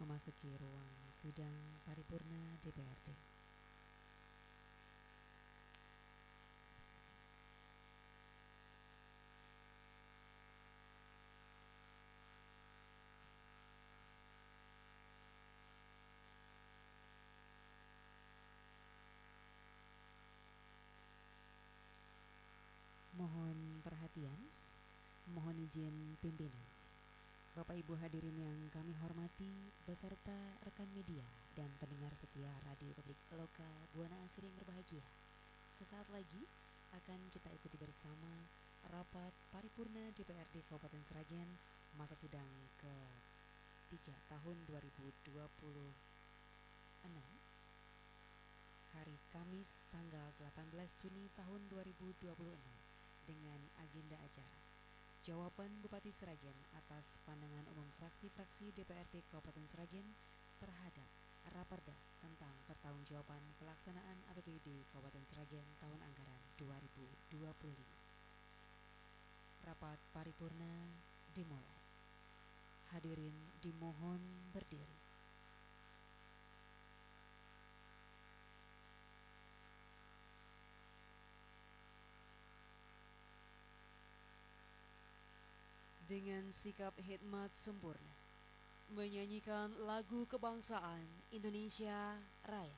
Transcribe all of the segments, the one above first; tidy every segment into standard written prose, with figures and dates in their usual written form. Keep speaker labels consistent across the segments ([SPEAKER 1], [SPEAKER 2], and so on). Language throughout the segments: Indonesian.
[SPEAKER 1] memasuki ruang sidang paripurna DPRD. Mohon perhatian, mohon izin pimpinan. Bapak Ibu hadirin yang kami hormati beserta rekan media dan pendengar setia Radio Publik Lokal Buana Asri yang berbahagia. Sesaat lagi akan kita ikuti bersama rapat paripurna DPRD Kabupaten Sragen masa sidang ke-3 tahun 2026 hari Kamis tanggal 18 Juni tahun 2026 dengan agenda acara jawaban Bupati Sragen atas pandangan umum fraksi-fraksi DPRD Kabupaten Sragen terhadap Raperda tentang pertanggungjawaban pelaksanaan APBD Kabupaten Sragen tahun anggaran 2025. Rapat paripurna dimulai. Hadirin dimohon berdiri. Dengan sikap hikmat sempurna menyanyikan lagu kebangsaan Indonesia Raya.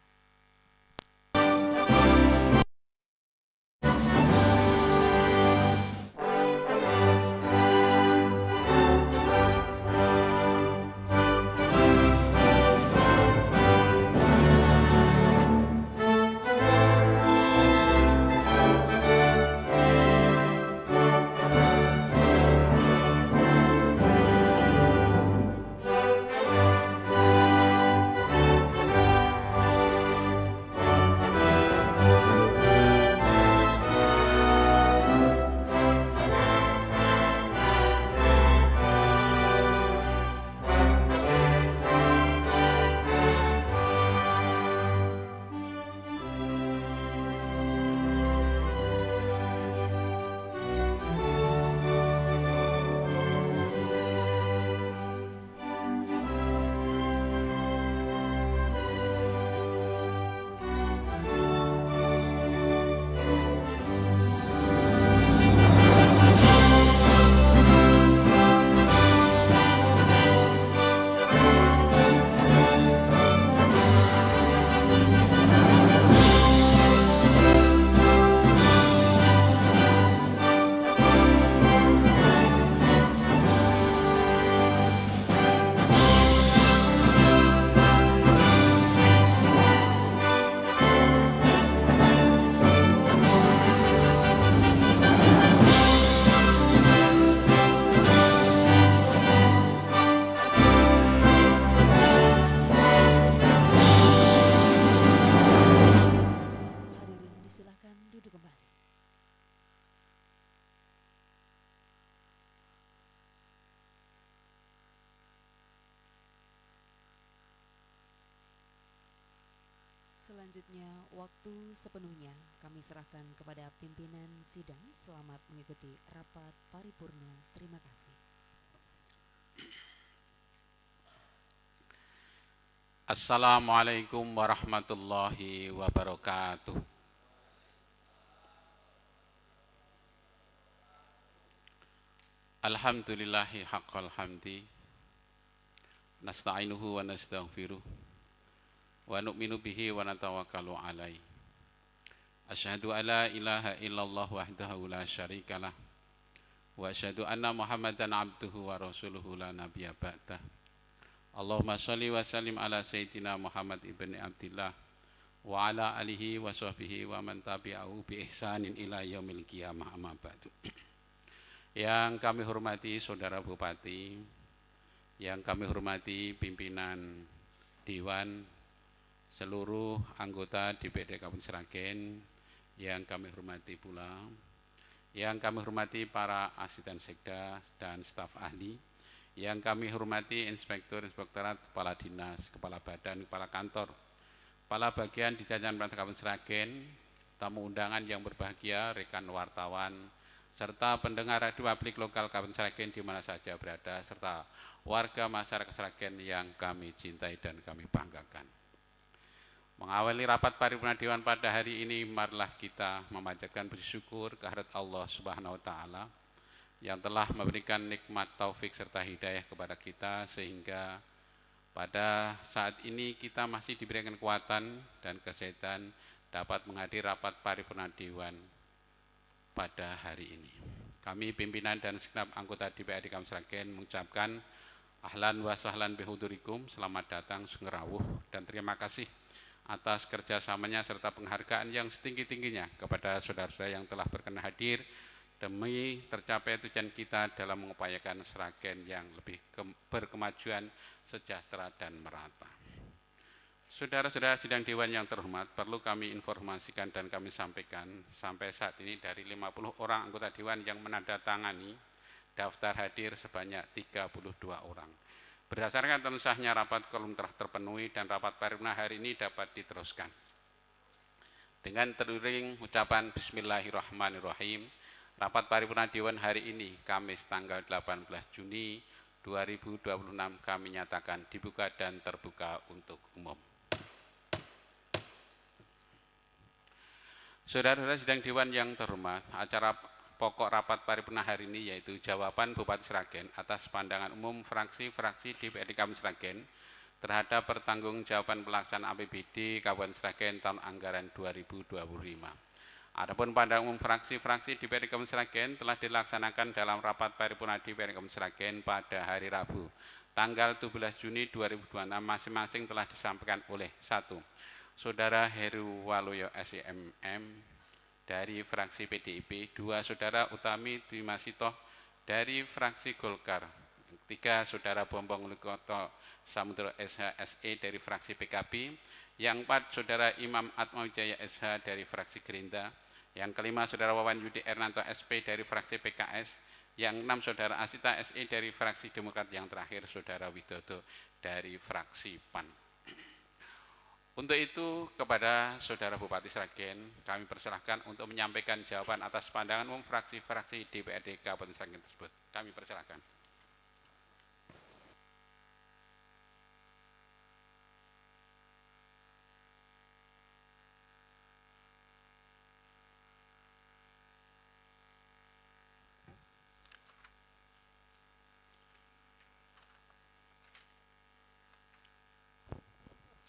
[SPEAKER 1] Selanjutnya, waktu sepenuhnya kami serahkan kepada pimpinan sidang. Selamat mengikuti rapat paripurna. Terima kasih.
[SPEAKER 2] Assalamualaikum warahmatullahi wabarakatuh. Alhamdulillahi haqqal hamdi. Nasta'inuhu wa nastaghfiruh. Wa nu'minu bihi wa natawakkalu alaih. Asyhadu an la ilaha illallah wahdahu la syarikalah. Wa asyhadu anna Muhammadan abduhu wa rasuluhu la nabiyya ba'dah. Allahumma sholli wa sallim ala sayyidina Muhammad ibni Abdillah wa ala alihi wa sahbihi wa man tabi'ahu bi ihsanin ila yaumil qiyamah amma ba'du. Yang kami hormati Saudara Bupati, yang kami hormati pimpinan Dewan, seluruh anggota DPRD Kabupaten Sragen, yang kami hormati pula, yang kami hormati para asisten sekda dan staf ahli, yang kami hormati inspektur-inspektorat, kepala dinas, kepala badan, kepala kantor, kepala bagian di jajaran pemerintah Kabupaten Sragen, tamu undangan yang berbahagia, rekan wartawan, serta pendengar radio publik lokal Kabupaten Sragen di mana saja berada, serta warga masyarakat Sragen yang kami cintai dan kami banggakan. Mengawali rapat paripurna Dewan pada hari ini, marilah kita memanjatkan puji syukur kehadirat Allah Subhanahu wa taala yang telah memberikan nikmat taufik serta hidayah kepada kita sehingga pada saat ini kita masih diberikan kekuatan dan kesehatan dapat menghadiri rapat paripurna Dewan pada hari ini. Kami pimpinan dan segenap anggota DPRD Kabupaten Sragen mengucapkan ahlan wa sahlan bihudurikum, selamat datang, sugeng rawuh, dan terima kasih atas kerjasamanya serta penghargaan yang setinggi-tingginya kepada saudara-saudara yang telah berkenan hadir demi tercapai tujuan kita dalam mengupayakan Sragen yang lebih berkemajuan, sejahtera, dan merata. Saudara-saudara sidang Dewan yang terhormat, perlu kami informasikan dan kami sampaikan sampai saat ini dari 50 orang anggota Dewan yang menandatangani daftar hadir sebanyak 32 orang. Berdasarkan tentu sahnya rapat kolom telah terpenuhi dan rapat paripurna hari ini dapat diteruskan. Dengan teriring ucapan Bismillahirrahmanirrahim, rapat paripurna Dewan hari ini, Kamis tanggal 18 Juni 2026 kami nyatakan dibuka dan terbuka untuk umum. Saudara-saudara sidang Dewan yang terhormat, acara pokok rapat paripurna hari ini yaitu jawaban Bupati Sragen atas pandangan umum fraksi-fraksi DPRD Kabupaten Sragen terhadap pertanggungjawaban pelaksanaan APBD Kabupaten Sragen tahun anggaran 2025. Adapun pandangan umum fraksi-fraksi DPRD Kabupaten Sragen telah dilaksanakan dalam rapat paripurna DPRD Kabupaten Sragen pada hari Rabu, tanggal 17 Juni 2026 masing-masing telah disampaikan oleh 1. Saudara Heru Waluyo SEMM dari fraksi PDIP, 2. Saudara Utami Dimasito dari fraksi Golkar, 3. Saudara Bombong Lukoto Samudro SHSE dari fraksi PKB, yang 4. Saudara Imam Atmawijaya SH dari fraksi Gerindra, yang kelima Saudara Wawan Yudi Ernanto SP dari fraksi PKS, yang 6. Saudara Asita SE dari fraksi Demokrat, yang terakhir Saudara Widodo dari fraksi PAN. Untuk itu, kepada Saudara Bupati Sragen, kami persilahkan untuk menyampaikan jawaban atas pandangan umum fraksi-fraksi DPRD Kabupaten Sragen tersebut. Kami persilahkan.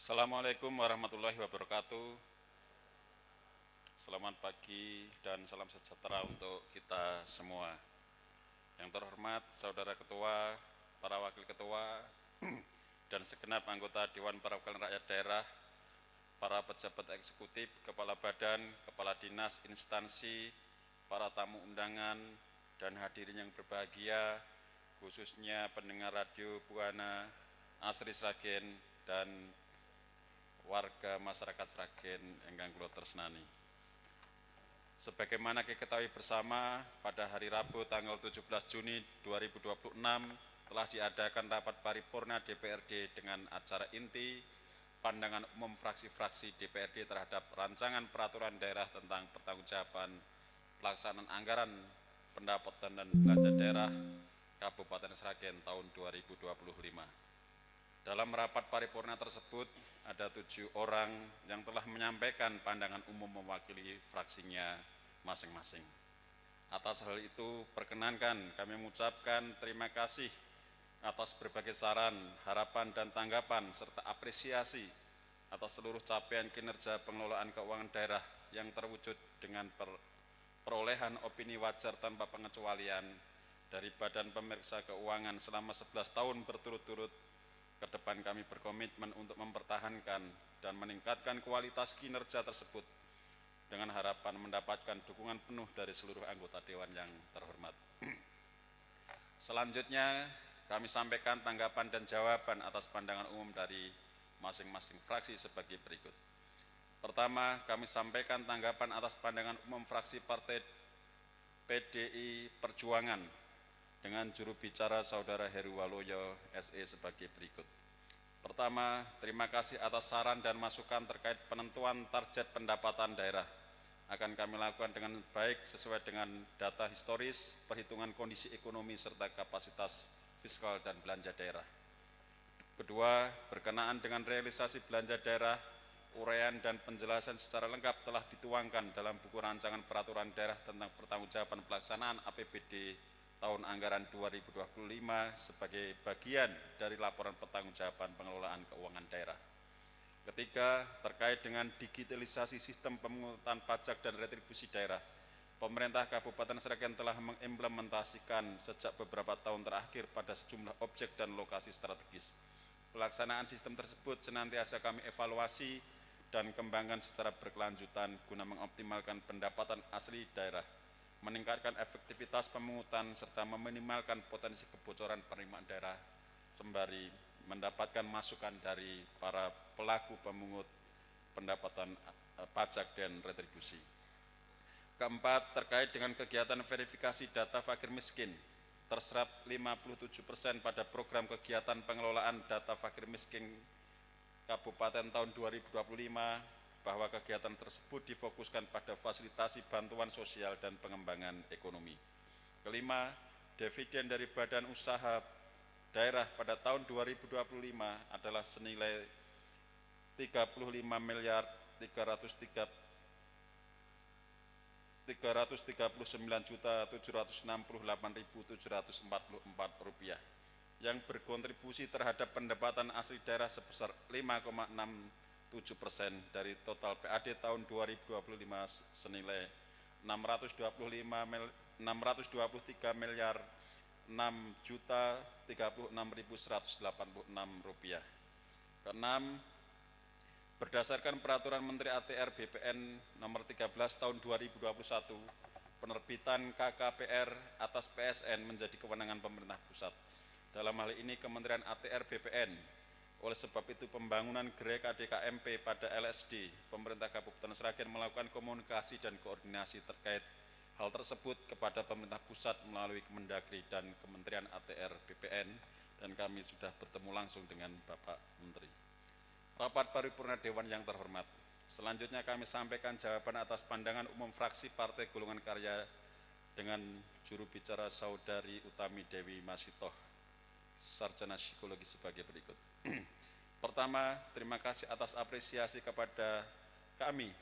[SPEAKER 3] Assalamualaikum warahmatullahi wabarakatuh. Selamat pagi dan salam sejahtera untuk kita semua. Yang terhormat Saudara Ketua, para Wakil Ketua, dan segenap anggota Dewan Perwakilan Rakyat Daerah, para pejabat eksekutif, kepala badan, kepala dinas, instansi, para tamu undangan, dan hadirin yang berbahagia, khususnya pendengar radio Buana, Asri Sragen, dan warga masyarakat Sragen ingkang kula tresnani. Sebagaimana kita ketahui bersama, pada hari Rabu tanggal 17 Juni 2026 telah diadakan rapat paripurna DPRD dengan acara inti pandangan umum fraksi-fraksi DPRD terhadap rancangan peraturan daerah tentang pertanggungjawaban pelaksanaan anggaran pendapatan dan belanja daerah Kabupaten Sragen tahun 2025. Dalam rapat paripurna tersebut, ada 7 orang yang telah menyampaikan pandangan umum mewakili fraksinya masing-masing. Atas hal itu, perkenankan kami mengucapkan terima kasih atas berbagai saran, harapan, dan tanggapan, serta apresiasi atas seluruh capaian kinerja pengelolaan keuangan daerah yang terwujud dengan perolehan opini wajar tanpa pengecualian dari Badan Pemeriksa Keuangan selama 11 tahun berturut-turut. Ke depan kami berkomitmen untuk mempertahankan dan meningkatkan kualitas kinerja tersebut dengan harapan mendapatkan dukungan penuh dari seluruh anggota Dewan yang terhormat. Selanjutnya, kami sampaikan tanggapan dan jawaban atas pandangan umum dari masing-masing fraksi sebagai berikut. Pertama, kami sampaikan tanggapan atas pandangan umum fraksi Partai PDI Perjuangan dengan juru bicara Saudara Heru Waluyo SE sebagai berikut. Pertama, terima kasih atas saran dan masukan terkait penentuan target pendapatan daerah akan kami lakukan dengan baik sesuai dengan data historis, perhitungan kondisi ekonomi serta kapasitas fiskal dan belanja daerah. Kedua, berkenaan dengan realisasi belanja daerah, uraian dan penjelasan secara lengkap telah dituangkan dalam buku rancangan peraturan daerah tentang pertanggungjawaban pelaksanaan APBD tahun anggaran 2025 sebagai bagian dari laporan pertanggungjawaban pengelolaan keuangan daerah. Ketiga, terkait dengan digitalisasi sistem pemungutan pajak dan retribusi daerah, pemerintah Kabupaten Sragen telah mengimplementasikan sejak beberapa tahun terakhir pada sejumlah objek dan lokasi strategis. Pelaksanaan sistem tersebut senantiasa kami evaluasi dan kembangkan secara berkelanjutan guna mengoptimalkan pendapatan asli daerah, meningkatkan efektivitas pemungutan, serta meminimalkan potensi kebocoran penerimaan daerah sembari mendapatkan masukan dari para pelaku pemungut pendapatan pajak dan retribusi. Keempat, terkait dengan kegiatan verifikasi data fakir miskin, terserap 57% pada program kegiatan pengelolaan data fakir miskin Kabupaten tahun 2025, bahwa kegiatan tersebut difokuskan pada fasilitasi bantuan sosial dan pengembangan ekonomi. Kelima, dividen dari badan usaha daerah pada tahun 2025 adalah senilai 35.339.768.744 rupiah yang berkontribusi terhadap pendapatan asli daerah sebesar 5,67% dari total PAD tahun 2025 senilai 623 miliar 6.036.186 rupiah. Keenam, berdasarkan Peraturan Menteri ATR BPN Nomor 13 Tahun 2021, penerbitan KKPR atas PSN menjadi kewenangan pemerintah pusat. Dalam hal ini Kementerian ATR BPN. Oleh sebab itu pembangunan gerai KDKMP pada LSD, pemerintah Kabupaten Sragen melakukan komunikasi dan koordinasi terkait hal tersebut kepada pemerintah pusat melalui Kemendagri dan Kementerian ATR BPN, dan kami sudah bertemu langsung dengan Bapak Menteri. Rapat paripurna Dewan yang terhormat, selanjutnya kami sampaikan jawaban atas pandangan umum fraksi Partai Golongan Karya dengan juru bicara Saudari Utami Dewi Masitoh, Sarjana Psikologi sebagai berikut. Pertama, terima kasih atas apresiasi kepada kami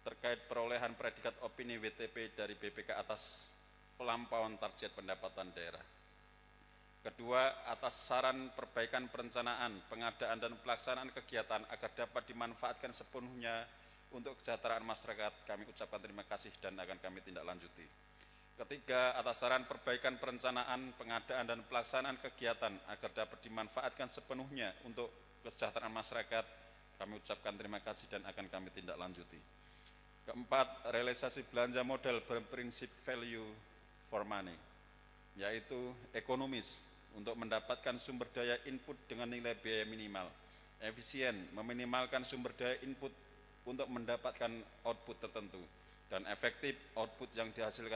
[SPEAKER 3] terkait perolehan predikat opini WTP dari BPK atas pelampauan target pendapatan daerah. Kedua, atas saran perbaikan perencanaan, pengadaan dan pelaksanaan kegiatan agar dapat dimanfaatkan sepenuhnya untuk kesejahteraan masyarakat, kami ucapkan terima kasih dan akan kami tindak lanjuti. Ketiga, atas saran perbaikan perencanaan, pengadaan dan pelaksanaan kegiatan agar dapat dimanfaatkan sepenuhnya untuk kesejahteraan masyarakat, kami ucapkan terima kasih dan akan kami tindak lanjuti. Keempat, realisasi belanja modal berprinsip value for money, yaitu ekonomis untuk mendapatkan sumber daya input dengan nilai biaya minimal, efisien meminimalkan sumber daya input untuk mendapatkan output tertentu, dan efektif output yang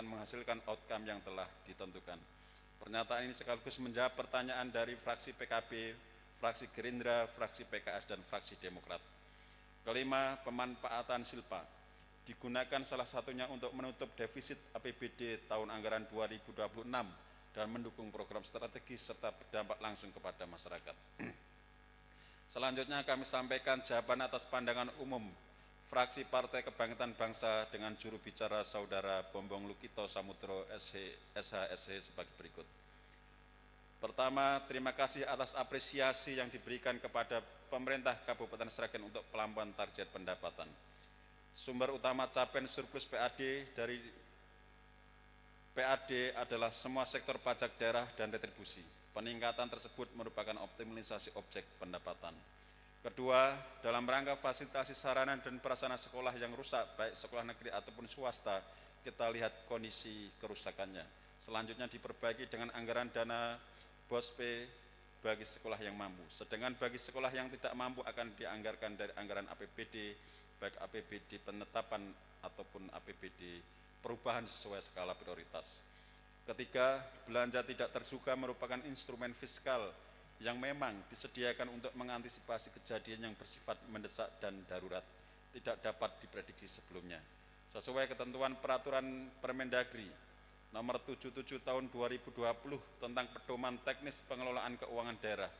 [SPEAKER 3] menghasilkan outcome yang telah ditentukan. Pernyataan ini sekaligus menjawab pertanyaan dari fraksi PKB, fraksi Gerindra, fraksi PKS, dan fraksi Demokrat. Kelima, pemanfaatan silpa digunakan salah satunya untuk menutup defisit APBD tahun anggaran 2026 dan mendukung program strategis serta berdampak langsung kepada masyarakat. Selanjutnya kami sampaikan jawaban atas pandangan umum fraksi Partai Kebangkitan Bangsa dengan juru bicara Saudara Bombong Lukito Samudro SHSH sebagai berikut. Pertama, terima kasih atas apresiasi yang diberikan kepada pemerintah Kabupaten Sragen untuk pelampauan target pendapatan. Sumber utama capaian surplus PAD dari PAD adalah semua sektor pajak daerah dan retribusi. Peningkatan tersebut merupakan optimalisasi objek pendapatan. Kedua, dalam rangka fasilitasi sarana dan prasarana sekolah yang rusak, baik sekolah negeri ataupun swasta, kita lihat kondisi kerusakannya. Selanjutnya diperbaiki dengan anggaran dana BOSP bagi sekolah yang mampu. Sedangkan bagi sekolah yang tidak mampu akan dianggarkan dari anggaran APBD, baik APBD penetapan ataupun APBD perubahan sesuai skala prioritas. Ketiga, belanja tidak terduga merupakan instrumen fiskal yang memang disediakan untuk mengantisipasi kejadian yang bersifat mendesak dan darurat. tidak dapat diprediksi sebelumnya. Sesuai ketentuan peraturan Permendagri nomor 77 tahun 2020 tentang pedoman teknis pengelolaan keuangan daerah,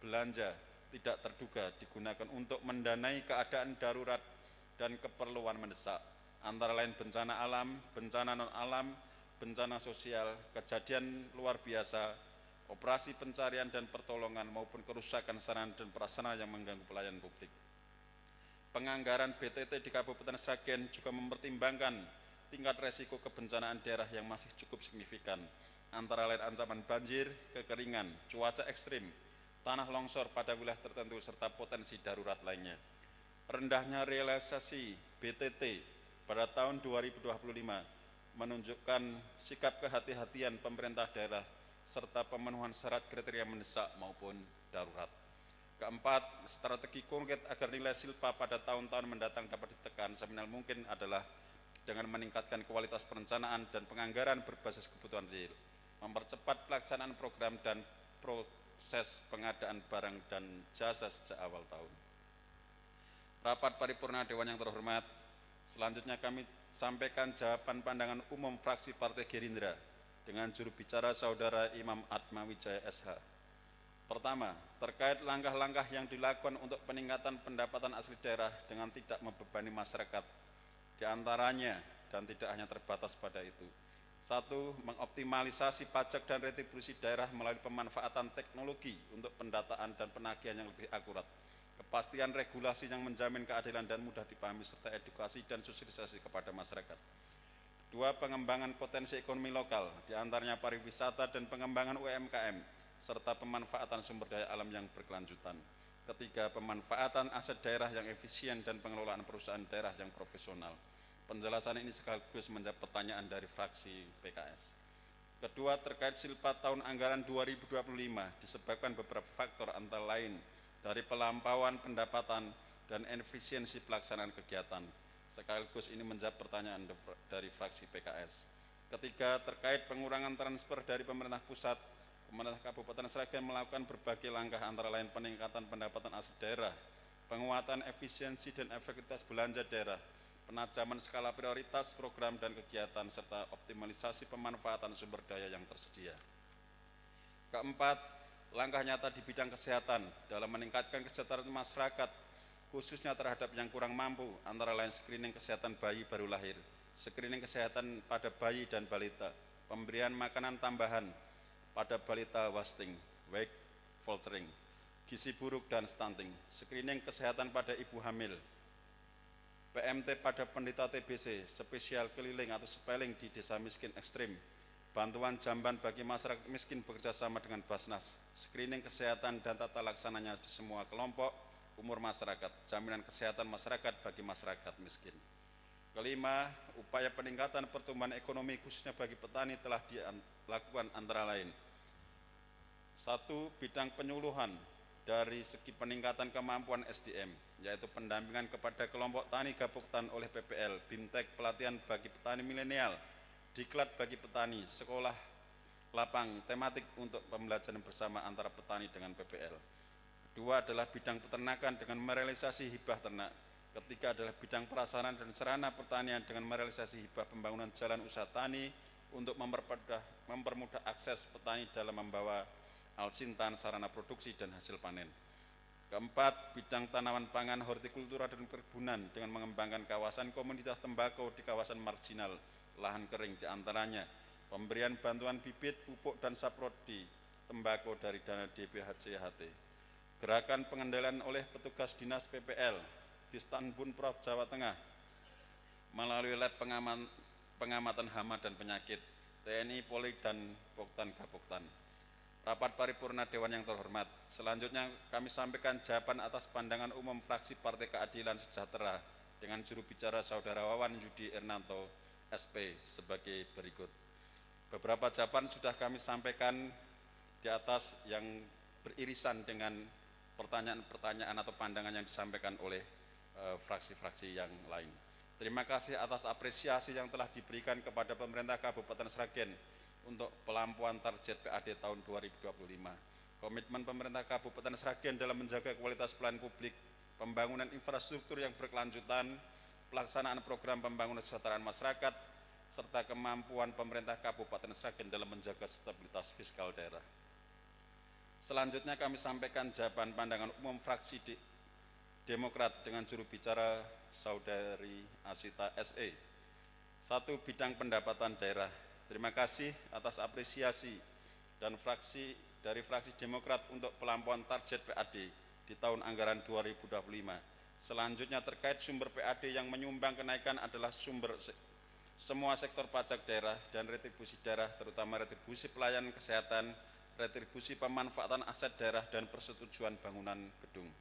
[SPEAKER 3] belanja tidak terduga digunakan untuk mendanai keadaan darurat dan keperluan mendesak, antara lain bencana alam, bencana non-alam, bencana sosial, kejadian luar biasa, operasi pencarian dan pertolongan maupun kerusakan sarana dan prasarana yang mengganggu pelayanan publik. Penganggaran BTT di Kabupaten Sragen juga mempertimbangkan tingkat resiko kebencanaan daerah yang masih cukup signifikan, antara lain ancaman banjir, kekeringan, cuaca ekstrim, tanah longsor pada wilayah tertentu, serta potensi darurat lainnya. Rendahnya realisasi BTT pada tahun 2025 menunjukkan sikap kehati-hatian pemerintah daerah serta pemenuhan syarat kriteria mendesak maupun darurat. Keempat, strategi konkret agar nilai silpa pada tahun-tahun mendatang dapat ditekan seminimal mungkin adalah dengan meningkatkan kualitas perencanaan dan penganggaran berbasis kebutuhan real, mempercepat pelaksanaan program dan proses pengadaan barang dan jasa sejak awal tahun. Rapat paripurna Dewan yang terhormat, selanjutnya kami sampaikan jawaban pandangan umum fraksi Partai Gerindra dengan juru bicara Saudara Imam Atmawijaya SH. Pertama, terkait langkah-langkah yang dilakukan untuk peningkatan pendapatan asli daerah dengan tidak membebani masyarakat, diantaranya dan tidak hanya terbatas pada itu. 1. Mengoptimalisasi pajak dan retribusi daerah melalui pemanfaatan teknologi untuk pendataan dan penagihan yang lebih akurat, kepastian regulasi yang menjamin keadilan dan mudah dipahami, serta edukasi dan sosialisasi kepada masyarakat. 2. Pengembangan potensi ekonomi lokal, diantaranya pariwisata dan pengembangan UMKM, serta pemanfaatan sumber daya alam yang berkelanjutan. 3. Pemanfaatan aset daerah yang efisien dan pengelolaan perusahaan daerah yang profesional. Penjelasan ini sekaligus menjawab pertanyaan dari fraksi PKS. Kedua, terkait silpa tahun anggaran 2025 disebabkan beberapa faktor, antara lain dari pelampauan pendapatan dan efisiensi pelaksanaan kegiatan. Sekaligus ini menjawab pertanyaan dari fraksi PKS. Ketiga, terkait pengurangan transfer dari pemerintah pusat, pemerintah Kabupaten Sragen melakukan berbagai langkah, antara lain peningkatan pendapatan asli daerah, penguatan efisiensi dan efektivitas belanja daerah, penajaman skala prioritas program dan kegiatan, serta optimalisasi pemanfaatan sumber daya yang tersedia. Keempat, langkah nyata di bidang kesehatan dalam meningkatkan kesejahteraan masyarakat, khususnya terhadap yang kurang mampu, antara lain screening kesehatan bayi baru lahir, screening kesehatan pada bayi dan balita, pemberian makanan tambahan pada balita wasting, wake, faltering, gizi buruk dan stunting, screening kesehatan pada ibu hamil, PMT pada penderita TBC, spesial keliling atau spelling di desa miskin ekstrim, bantuan jamban bagi masyarakat miskin bekerjasama dengan Basnas, screening kesehatan dan tata laksananya di semua kelompok umur masyarakat, jaminan kesehatan masyarakat bagi masyarakat miskin. Kelima, upaya peningkatan pertumbuhan ekonomi khususnya bagi petani telah dilakukan, antara lain: 1. Bidang penyuluhan dari segi peningkatan kemampuan SDM, yaitu pendampingan kepada kelompok tani gaboktan oleh PPL, BIMTEK, pelatihan bagi petani milenial, diklat bagi petani, sekolah lapang tematik untuk pembelajaran bersama antara petani dengan PPL. Kedua adalah bidang peternakan dengan merealisasi hibah ternak. Ketiga adalah bidang prasarana dan sarana pertanian dengan merealisasi hibah pembangunan jalan usaha tani untuk mempermudah akses petani dalam membawa alsintan, sarana produksi dan hasil panen. Keempat, bidang tanaman pangan, hortikultura dan perkebunan dengan mengembangkan kawasan komunitas tembakau di kawasan marginal, lahan kering, diantaranya pemberian bantuan bibit, pupuk dan saprodi tembakau dari dana DBHJHT. Gerakan pengendalian oleh petugas dinas PPL di Stanbun-Prov Jawa Tengah melalui lab pengamatan hama dan penyakit TNI, Polri dan Poktan Gaboktan. Rapat paripurna Dewan yang terhormat, selanjutnya kami sampaikan jawaban atas pandangan umum fraksi Partai Keadilan Sejahtera dengan juru bicara Saudara Wawan Yudi Ernanto SP sebagai berikut. Beberapa jawaban sudah kami sampaikan di atas yang beririsan dengan pertanyaan-pertanyaan atau pandangan yang disampaikan oleh fraksi-fraksi yang lain. Terima kasih atas apresiasi yang telah diberikan kepada pemerintah Kabupaten Sragen untuk pelampuan target PAD tahun 2025. Komitmen pemerintah Kabupaten Sragen dalam menjaga kualitas pelayanan publik pembangunan infrastruktur yang berkelanjutan, pelaksanaan program pembangunan kesejahteraan masyarakat, serta kemampuan pemerintah Kabupaten Sragen dalam menjaga stabilitas fiskal daerah. Selanjutnya kami sampaikan jawaban pandangan umum fraksi Demokrat dengan juru bicara Saudari Asita SE. 1. Bidang pendapatan daerah. Terima kasih atas apresiasi dan dari fraksi Demokrat untuk pelampauan target PAD di tahun anggaran 2025. Selanjutnya terkait sumber PAD yang menyumbang kenaikan adalah semua sektor pajak daerah dan retribusi daerah, terutama retribusi pelayanan kesehatan, retribusi pemanfaatan aset daerah, dan persetujuan bangunan gedung.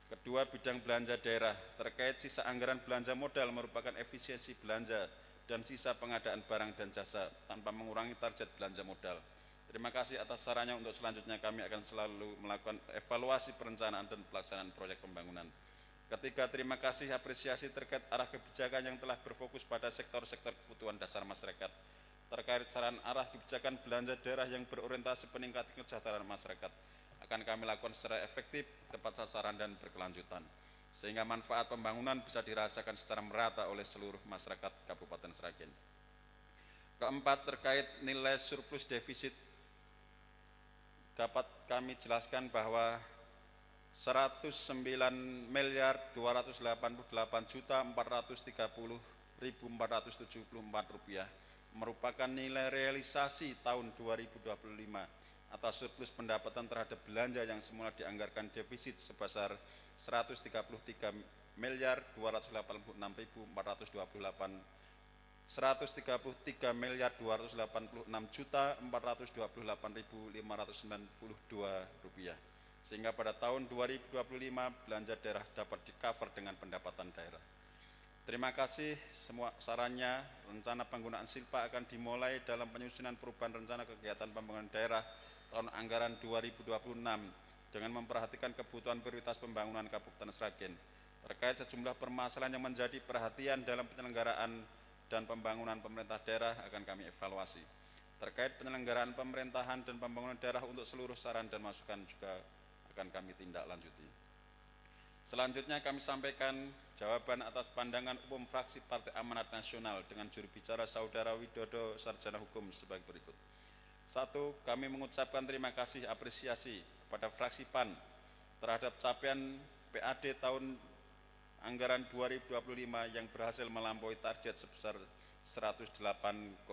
[SPEAKER 3] Kedua, bidang belanja daerah. Terkait sisa anggaran belanja modal merupakan efisiensi belanja dan sisa pengadaan barang dan jasa tanpa mengurangi target belanja modal. Terima kasih atas sarannya. Untuk selanjutnya kami akan selalu melakukan evaluasi perencanaan dan pelaksanaan proyek pembangunan. Ketiga, terima kasih apresiasi terkait arah kebijakan yang telah berfokus pada sektor-sektor kebutuhan dasar masyarakat. Terkait saran arah kebijakan belanja daerah yang berorientasi peningkatan kesejahteraan masyarakat akan kami lakukan secara efektif, tepat sasaran, dan berkelanjutan, sehingga manfaat pembangunan bisa dirasakan secara merata oleh seluruh masyarakat Kabupaten Sragen. Keempat, terkait nilai surplus defisit, dapat kami jelaskan bahwa 109.288.430.474 rupiah merupakan nilai realisasi tahun 2025 atas surplus pendapatan terhadap belanja yang semula dianggarkan defisit sebesar 133.286.428.428.592 rupiah, sehingga pada tahun 2025 belanja daerah dapat di-cover dengan pendapatan daerah. Terima kasih semua sarannya. Rencana penggunaan silpa akan dimulai dalam penyusunan perubahan rencana kegiatan pembangunan daerah tahun anggaran 2026 dengan memperhatikan kebutuhan prioritas pembangunan Kabupaten Sragen. Terkait sejumlah permasalahan yang menjadi perhatian dalam penyelenggaraan dan pembangunan pemerintah daerah akan kami evaluasi. Terkait penyelenggaraan pemerintahan dan pembangunan daerah untuk seluruh saran dan masukan juga akan kami tindak lanjuti. Selanjutnya kami sampaikan jawaban atas pandangan umum fraksi Partai Amanat Nasional dengan juru bicara Saudara Widodo Sarjana Hukum sebagai berikut. 1. Kami mengucapkan terima kasih apresiasi kepada fraksi PAN terhadap capaian PAD tahun anggaran 2025 yang berhasil melampaui target sebesar 108,78%.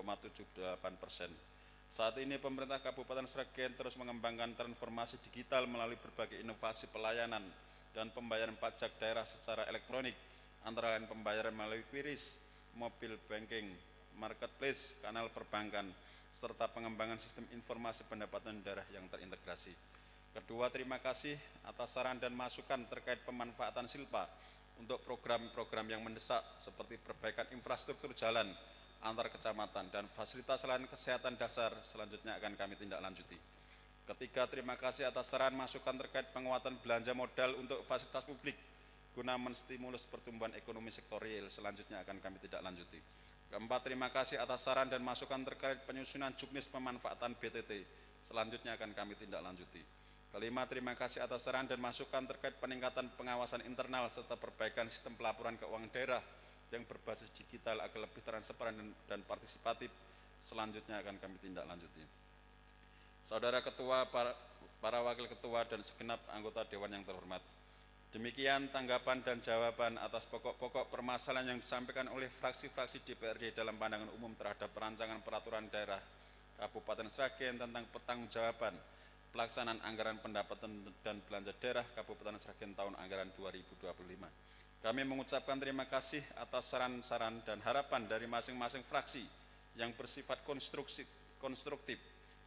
[SPEAKER 3] Saat ini pemerintah Kabupaten Sragen terus mengembangkan transformasi digital melalui berbagai inovasi pelayanan dan pembayaran pajak daerah secara elektronik, antara lain pembayaran melalui QRIS, mobile banking, marketplace, kanal perbankan, serta pengembangan sistem informasi pendapatan daerah yang terintegrasi. Kedua, terima kasih atas saran dan masukan terkait pemanfaatan silpa untuk program-program yang mendesak seperti perbaikan infrastruktur jalan antar kecamatan dan fasilitas layanan kesehatan dasar. Selanjutnya akan kami tindak lanjuti. Ketiga, terima kasih atas saran masukan terkait penguatan belanja modal untuk fasilitas publik guna menstimulus pertumbuhan ekonomi sektor real. Selanjutnya akan kami tindak lanjuti. Keempat, terima kasih atas saran dan masukan terkait penyusunan juknis pemanfaatan BTT. Selanjutnya akan kami tindak lanjuti. Kelima, terima kasih atas saran dan masukan terkait peningkatan pengawasan internal serta perbaikan sistem pelaporan keuangan daerah yang berbasis digital agar lebih transparan dan partisipatif. Selanjutnya akan kami tindak lanjuti. Saudara Ketua, para Wakil Ketua, dan segenap anggota Dewan yang terhormat. Demikian tanggapan dan jawaban atas pokok-pokok permasalahan yang disampaikan oleh fraksi-fraksi DPRD dalam pandangan umum terhadap perancangan peraturan daerah Kabupaten Sragen tentang pertanggungjawaban pelaksanaan anggaran pendapatan dan belanja daerah Kabupaten Sragen tahun anggaran 2025. Kami mengucapkan terima kasih atas saran-saran dan harapan dari masing-masing fraksi yang bersifat konstruktif,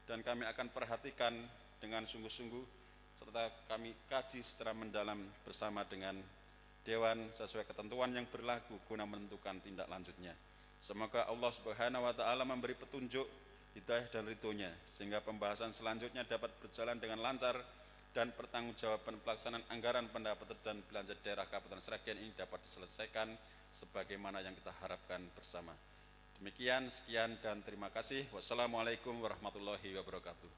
[SPEAKER 3] dan kami akan perhatikan dengan sungguh-sungguh serta kami kaji secara mendalam bersama dengan Dewan sesuai ketentuan yang berlaku guna menentukan tindak lanjutnya. Semoga Allah Subhanahu wa Ta'ala memberi petunjuk, hidayah, dan ridhonya sehingga pembahasan selanjutnya dapat berjalan dengan lancar dan pertanggungjawaban pelaksanaan anggaran pendapatan dan belanja daerah Kabupaten Sragen ini dapat diselesaikan sebagaimana yang kita harapkan bersama. Demikian, sekian, dan terima kasih. Wassalamualaikum warahmatullahi wabarakatuh.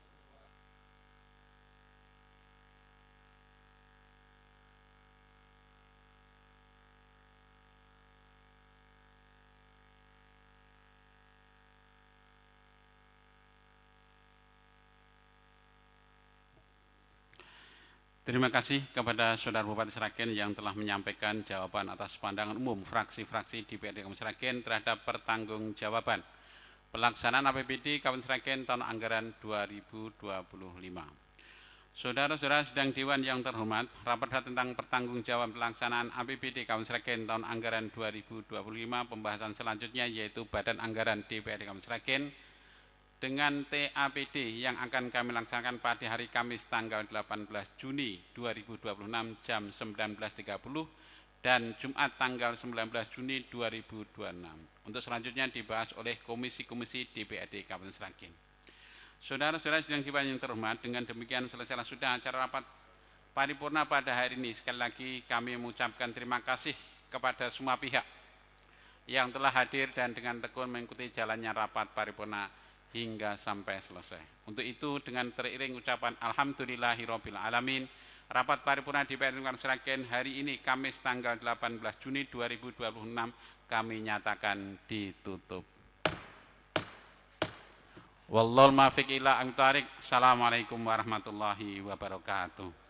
[SPEAKER 2] Terima kasih kepada Saudara Bupati Sragen yang telah menyampaikan jawaban atas pandangan umum fraksi-fraksi DPRD Kabupaten Sragen terhadap pertanggungjawaban pelaksanaan APBD Kabupaten Sragen tahun anggaran 2025. Saudara-saudara sidang Dewan yang terhormat, rapat tentang pertanggungjawaban pelaksanaan APBD Kabupaten Sragen tahun anggaran 2025, pembahasan selanjutnya yaitu Badan Anggaran DPRD Kabupaten Sragen dengan TAPD yang akan kami laksanakan pada hari Kamis tanggal 18 Juni 2026 jam 19.30 dan Jumat tanggal 19 Juni 2026. Untuk selanjutnya dibahas oleh komisi-komisi DPRD Kabupaten Sragen. Saudara-saudara sidang Dewan yang terhormat, dengan demikian selesailah sudah acara rapat paripurna pada hari ini. Sekali lagi kami mengucapkan terima kasih kepada semua pihak yang telah hadir dan dengan tekun mengikuti jalannya rapat paripurna hingga sampai selesai. Untuk itu dengan teriring ucapan Alhamdulillahirabbil alamin, rapat paripurna DPRD Kabupaten Sragen hari ini Kamis tanggal 18 Juni 2026 kami nyatakan ditutup. Wallahul muwaffiq ila aqwamit thoriq. Assalamualaikum warahmatullahi wabarakatuh.